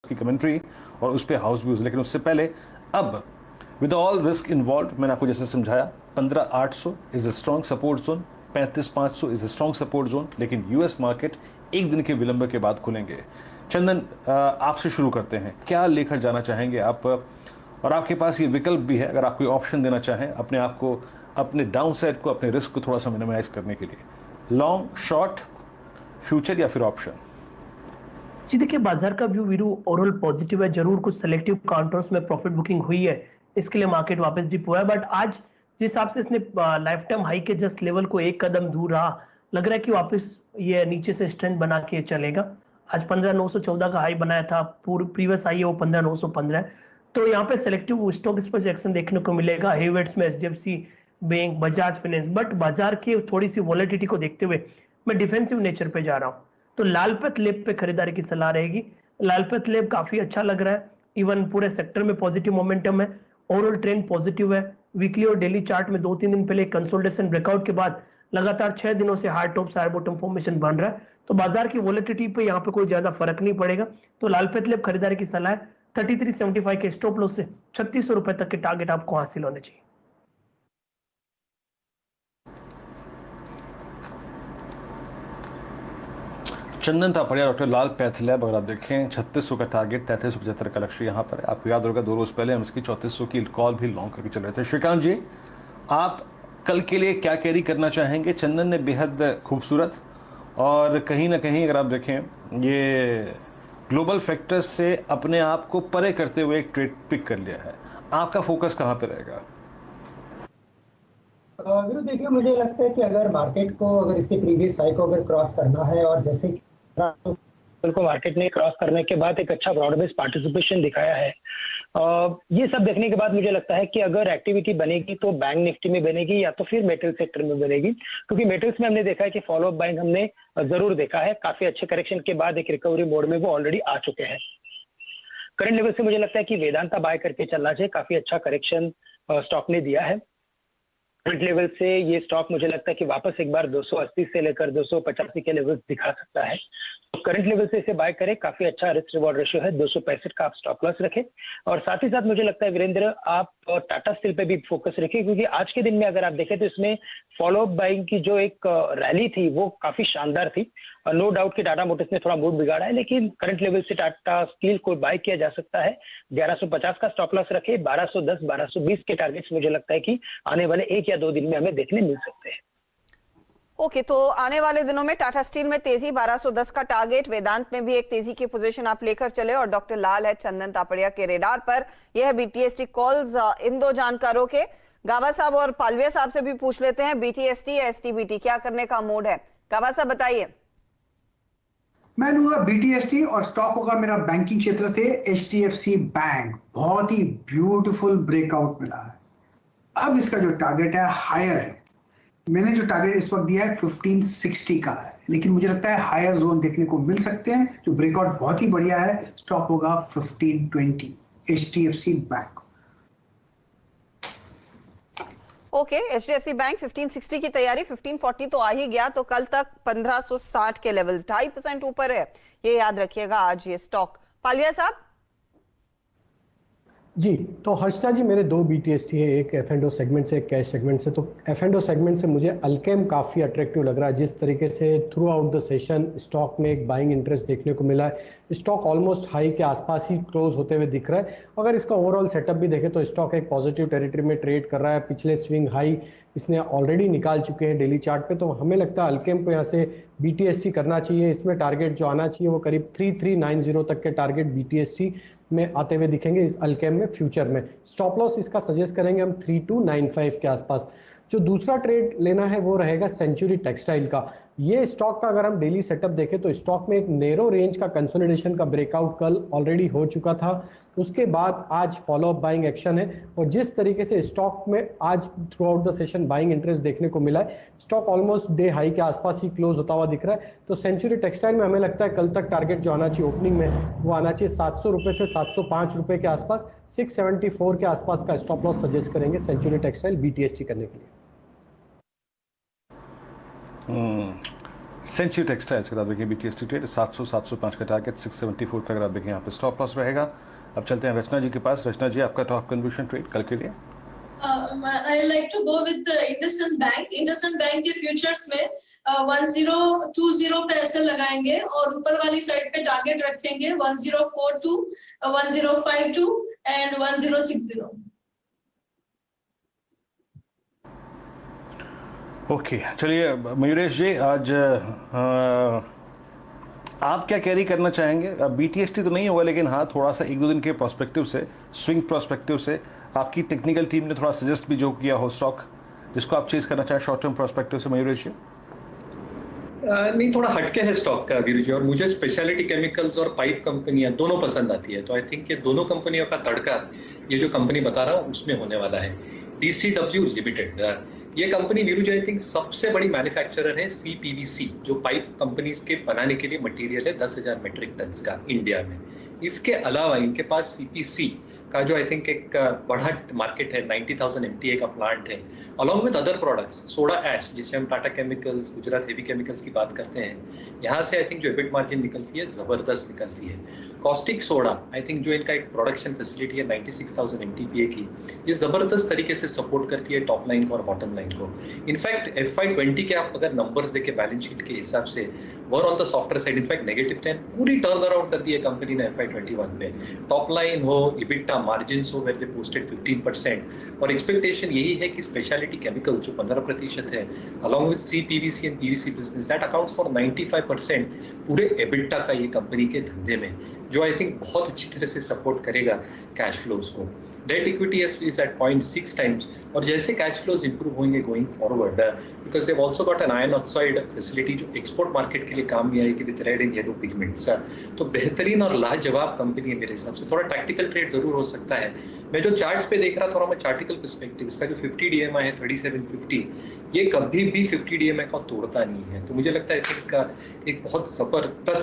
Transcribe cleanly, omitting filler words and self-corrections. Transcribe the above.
की कमेंट्री और उस पर हाउस व्यूज। लेकिन उससे पहले अब विद ऑल रिस्क इन्वॉल्व, मैंने आपको जैसे समझाया 15,800 is a strong support zone, 35,500 is a strong support zone. लेकिन यूएस मार्केट एक दिन के विलंब के बाद खुलेंगे। चंदन, आपसे शुरू करते हैं, क्या लेकर जाना चाहेंगे आप? और आपके पास ये विकल्प भी है, अगर आप कोई ऑप्शन देना चाहें अपने आप को, अपने डाउन साइड को, अपने रिस्क को थोड़ा सा मिनिमाइज करने के लिए, लॉन्ग, शॉर्ट, फ्यूचर या फिर ऑप्शन? जी देखिए, बाजार का व्यू वीरू ओवरऑल पॉजिटिव है। जरूर कुछ सेलेक्टिव काउंटर्स में प्रॉफिट बुकिंग हुई है, इसके लिए मार्केट वापस डिप हुआ है। बट आज जिस हिसाब से इसने लाइफ टाइम हाई के जस्ट लेवल को एक कदम दूर रहा, लग रहा है कि वापस ये नीचे से स्ट्रेंथ बना के चलेगा। आज 15,914 का हाई बनाया था, प्रीवियस हाई है वो 15,915 है। तो यहाँ पे सेलेक्टिव स्टॉक इस पर एक्शन देखने को मिलेगा, हेवेट्स में HDFC bank, Bajaj finance. But बाजार की थोड़ी सी वॉलेटिलिटी को देखते हुए मैं डिफेंसिव नेचर पे जा रहा हूँ। तो लालपत लेब पे खरीदारी की सलाह रहेगी। लालपत लेब काफी अच्छा लग रहा है, इवन पूरे सेक्टर में पॉजिटिव मोमेंटम है, ओवरऑल ट्रेंड पॉजिटिव है। वीकली और डेली चार्ट में 2-3 दिन पहले कंसोलिडेशन ब्रेकआउट के बाद लगातार 6 दिनों से hard top high bottom formation बन रहा है। तो बाजार की वॉलेटिलिटी पे यहाँ पे कोई ज्यादा फर्क नहीं पड़ेगा। तो लालपत लेब खरीदारी की सलाह है। 3375 के स्टॉप लॉस से 3600 रुपए तक के टारगेट आपको हासिल होने चाहिए। चंदन तापड़िया, डॉक्टर लाल पैथलैब, अगर आप देखें 3600 का टारगेट, 3375 का लक्ष्य यहाँ पर है। आपको याद होगा 2 रोज पहले हम इसकी 3400 की कॉल भी लॉन्ग करके चल रहे थे। श्रीकांत जी, आप कल के लिए क्या कैरी करना चाहेंगे? चंदन ने बेहद खूबसूरत और कहीं ना कहीं अगर आप देखें ये ग्लोबल फैक्टर्स से अपने आप को परे करते हुए एक ट्रेड पिक कर लिया है। आपका फोकस कहाँ पर रहेगा? वीरू देखिए, मुझे लगता है कि अगर मार्केट को, अगर इसके प्रीवियस हाई को अगर क्रॉस करना है, और जैसे को मार्केट ने क्रॉस करने के बाद एक अच्छा ब्रॉड बेस्ड पार्टिसिपेशन दिखाया है, ये सब देखने के बाद मुझे लगता है कि अगर एक्टिविटी बनेगी तो बैंक निफ्टी में बनेगी या तो फिर मेटल सेक्टर में बनेगी। क्योंकि मेटल्स में हमने देखा है कि फॉलो अप बाइंग हमने जरूर देखा है, काफी अच्छे करेक्शन के बाद एक रिकवरी मोड में वो ऑलरेडी आ चुके हैं। करंट लेवल से मुझे लगता है कि वेदांता बाय करके चलना चाहिए, काफी अच्छा करेक्शन स्टॉक ने दिया है। करंट लेवल से ये स्टॉक मुझे लगता है कि वापस एक बार 280 से लेकर 285 के लेवल दिखा सकता है। तो करंट लेवल से इसे बाय करें, काफी अच्छा रिस्क रिवॉर्ड रेशियो है। 265 का आप स्टॉप लॉस रखें। और साथ ही साथ मुझे लगता है वीरेंद्र, आप टाटा स्टील पे भी फोकस रखें, क्योंकि आज के दिन में अगर आप देखें तो इसमें फॉलो अप बाइंग की जो एक रैली थी वो काफी शानदार थी। नो डाउट कि टाटा मोटर्स ने थोड़ा मूड बिगाड़ा है, लेकिन करंट लेवल से टाटा स्टील को बाय किया जा सकता है। 1150 का स्टॉप लॉस रखे। 1210, 1220 के टारगेट्स मुझे लगता है कि आने वाले 1 या 2 दिन में हमें देखने मिल सकते हैं। ओके, तो आने वाले दिनों में टाटा स्टील में तेजी, 1210 का टारगेट, वेदांत में भी एक तेजी की पोजीशन आप लेकर चले। और डॉक्टर लाल है चंदन तापड़िया के रेडार पर। यह है बीटीएसटी कॉल्स। इन दो जानकारों के, गाबा साहब और पालविया साहब से भी पूछ लेते हैं, बीटीएसटी या एसटीबीटी क्या करने का मूड है? गाबा साहब बताइए। मैं लूंगा बीटीएसटी और स्टॉक होगा मेरा बैंकिंग क्षेत्र से एचडीएफसी बैंक। बहुत ही ब्यूटीफुल ब्रेकआउट मिला है। अब इसका जो टारगेट है हायर है। मैंने जो टारगेट इस वक्त दिया है 1560 का है, लेकिन मुझे लगता है हायर जोन देखने को मिल सकते हैं। जो ब्रेकआउट बहुत ही बढ़िया है, स्टॉप होगा 1520 HDFC bank. Okay, HDFC bank 1560 की तैयारी, 1540 तो आ ही गया, तो कल तक 1560 के लेवल्स 2.5% ऊपर है, ये याद रखिएगा आज ये स्टॉक। पालविया साहब जी, तो हर्षिता जी, मेरे 2 बीटीएसटी है, एक एफ&ओ सेगमेंट से, एक कैश सेगमेंट से। तो एफ&ओ सेगमेंट से मुझे अल्केम काफ़ी अट्रैक्टिव लग रहा है। जिस तरीके से through out the session stock में एक बाइंग इंटरेस्ट देखने को मिला है, स्टॉक ऑलमोस्ट हाई के आसपास ही क्लोज होते हुए दिख रहा है। अगर इसका ओवरऑल सेटअप भी देखें तो स्टॉक एक पॉजिटिव टेरिटरी में ट्रेड कर रहा है। पिछले स्विंग हाई इसने ऑलरेडी निकाल चुके हैं डेली चार्ट पे। तो हमें लगता है अल्केम को यहाँ से बीटीएसटी करना चाहिए। इसमें टारगेट जो आना चाहिए वो करीब 3390 तक के टारगेट बीटीएसटी में आते हुए दिखेंगे इस अल्केम में फ्यूचर में। स्टॉप लॉस इसका सजेस्ट करेंगे हम 3295 के आसपास। जो दूसरा ट्रेड लेना है वो रहेगा सेंचुरी टेक्सटाइल का। ये स्टॉक का अगर हम डेली सेटअप देखें तो स्टॉक में एक नैरो रेंज का कंसोलिडेशन का ब्रेकआउट कल ऑलरेडी हो चुका था। उसके बाद आज फॉलो अप बाइंग एक्शन है, और जिस तरीके से स्टॉक में आज through out the session buying interest देखने को मिला है, स्टॉक ऑलमोस्ट डे हाई के आसपास ही क्लोज होता हुआ दिख रहा है। तो सेंचुरी टेक्सटाइल में हमें लगता है कल तक टारगेट जो आना चाहिए ओपनिंग में वो आना चाहिए 700 रुपए से 705 रुपए के आसपास। 674 के आसपास का स्टॉप लॉस सजेस्ट करेंगे सेंचुरी टेक्सटाइल बीटीएसटी करने के लिए। सेंचुरी टेक्सटाइल्स का देखिए BTST ट्रेड 700 705 का टारगेट 674 का अगर आप देखें यहाँ पे स्टॉप लॉस रहेगा। अब चलते हैं रचना जी के पास। रचना जी, आपका टॉप कन्विक्शन ट्रेड कल के लिए? I like to go with the IndusInd Bank. IndusInd Bank के फ्यूचर्स में 1020 पे ऐसे लगाएंगे और ऊपर वाली साइड पे टारगेट रखेंगे 1042, 1052 एंड 1060। ओके, चलिए मयूरेश जी, आज आप क्या कैरी करना चाहेंगे? BTST तो नहीं होगा, लेकिन हाँ थोड़ा सा एक दो दिन के प्रोस्पेक्टिव से, स्विंग प्रोस्पेक्टिव से आपकी टेक्निकल टीम ने थोड़ा सजेस्ट भी जो किया हो स्टॉक जिसको आप चेज करना चाहें शॉर्ट टर्म प्रोस्पेक्टिव से, मयूरेश जी? नहीं, थोड़ा हटके है स्टॉक का वीरू जी, और मुझे स्पेशलिटी केमिकल्स और पाइप कंपनियां दोनों पसंद आती है। तो आई थिंक ये दोनों कंपनियों का तड़का ये जो कंपनी बता रहा हूँ उसमें होने वाला है। DCW लिमिटेड, ये company Viru ji I think सबसे बड़ी मैन्युफैक्चरर है CPVC, जो पाइप कंपनीज के बनाने के लिए मटेरियल है 10,000 मेट्रिक टन का इंडिया में। इसके अलावा इनके पास CPC का जो आई थिंक एक बड़ा मार्केट है, 90,000 MTA का प्लांट है, along with other products. Soda ash जिसे हम Tata chemicals, Gujarat heavy chemicals की बात करते हैं, यहाँ से आई थिंक जो एबिट मार्जिन निकलती है जबरदस्त निकलती है। कॉस्टिक सोडा आई थिंक जो इनका एक प्रोडक्शन फैसिलिटी है 96,000 MTPA की, ये जबरदस्त तरीके से सपोर्ट करती है टॉप लाइन को और बॉटम लाइन को। इनफैक्ट FY20 के आप अगर नंबर्स देखे बैलेंस शीट के हिसाब से were on the software side, in fact -10 पूरी टर्न अराउंड कर दी है कंपनी ने FY21 में। टॉप लाइन हो, इबिटा मार्जिन हो, वेयर दे पोस्टेड 15%, और एक्सपेक्टेशन यही है कि स्पेशलिटी केमिकल जो 15% है, along with CPVC and PVC business, that accounts for 95% पूरे एबिटा का ये कंपनी के धंधे में, जो आई थिंक बहुत अच्छी तरह से सपोर्ट करेगा कैश फ्लोज को। Debt equity is at 0.6 times, और जैसे कैश फ्लोज इंप्रूव होंगे going forward, because they also got an iron oxide facility जो एक्सपोर्ट मार्केट के लिए काम में आएगी with red and yellow pigments. तो बेहतरीन और लाजवाब कंपनी है मेरे हिसाब से। थोड़ा टैक्टिकल ट्रेड जरूर हो सकता है। मैं जो चार्ट्स पे देख रहा था, मैं चार्टिकल पर्सपेक्टिव, इसका जो 50 DMI है 3750, ये कभी भी 50 DMI को तोड़ता नहीं है। तो मुझे लगता है कि एक बहुत जबरदस्त